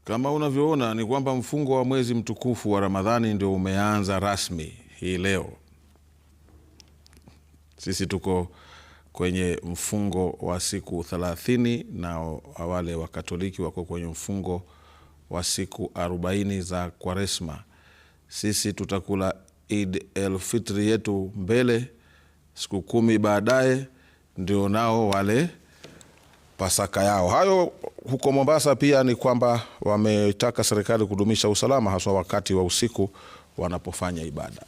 Kama unavyoona ni kwamba mfungo wa mwezi mtukufu wa Ramadhani ndio umeanza rasmi hii leo. Sisi tuko kwenye mfungo wa siku 30 na wale wa Katoliki wako kwenye mfungo wa siku 40 za Kwaresma. Sisi tutakula Eid el-Fitr yetu mbele, siku 10 baadaye ndio nao wale Pasaka yao. Hayo huko Mombasa pia ni kwamba wametaka serikali kudumisha usalama haswa wakati wa usiku wanapofanya ibada.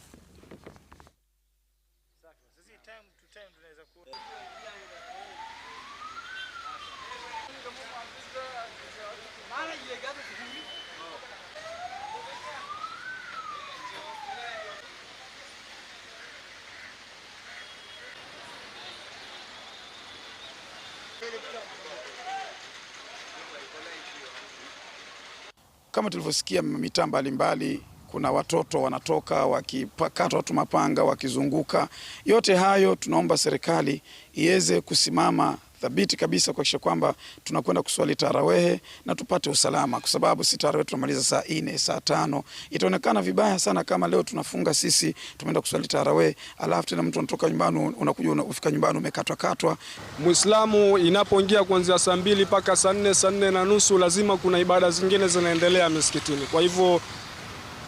Kama tulivyosikia mitaa mbalimbali, kuna watoto wanatoka wakipakata watu mapanga wakizunguka. Yote hayo tunaomba serikali iweze kusimama thabiti kabisa kuhakikisha kwamba tunakwenda kuswali tarawehe na tupate usalama, kwa sababu si tarawehe tunamaliza saa 4 saa 5. Itaonekana vibaya sana kama leo tunafunga sisi tumeenda kuswali tarawehe alafu tena mtu anatoka nyumbani, unakuja unafika nyumbani umekatwa. Muislamu inapoingia kuanzia saa 2 mpaka saa 4 saa 4 na nusu lazima kuna ibada zingine zinaendelea misikitini. Kwa hivyo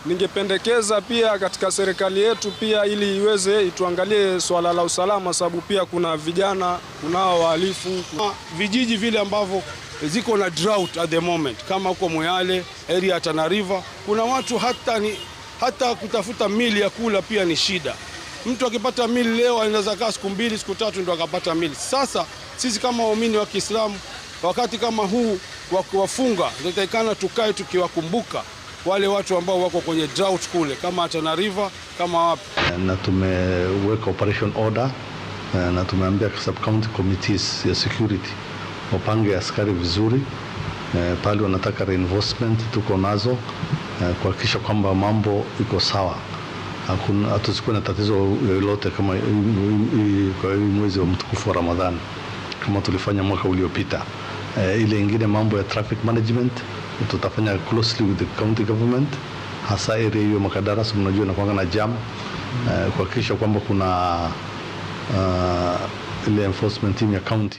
ningependekeza pia katika serikali yetu pia ili iweze ituangalie swala la usalama, sababu pia kuna vijana, kunao wahalifu. Vijiji vile ambavyo ziko na drought at the moment kama huko Moyale area Tana River, kuna watu hata kutafuta mili ya kula pia ni shida. Mtu akipata mili leo anaweza kaa siku 2 siku 3 ndio akapata mili. Sasa sisi kama waumini wa Kiislamu wakati kama huu wa kuwafunga tunatakikana tukae tukiwakumbuka wale watu ambao wako kwenye drought kule kama Tana River kama wapi. Na tumeweka operation order na tumeambia sub county committees ya security wapange askari vizuri, pale wanataka reinforcement tuko nazo kuhakikisha kwamba mambo iko sawa. Hatusikuwe na tatizo lolote kama kwa mwezi wa mtukufu wa Ramadhani kama tulifanya mwaka uliopita. Ile ingine mambo ya traffic management tutafanya closely with the county government, hasa area hiyo Makadarasa mnajua na kwanga na jam, kuhakikisha kwamba kuna ile enforcement team ya county.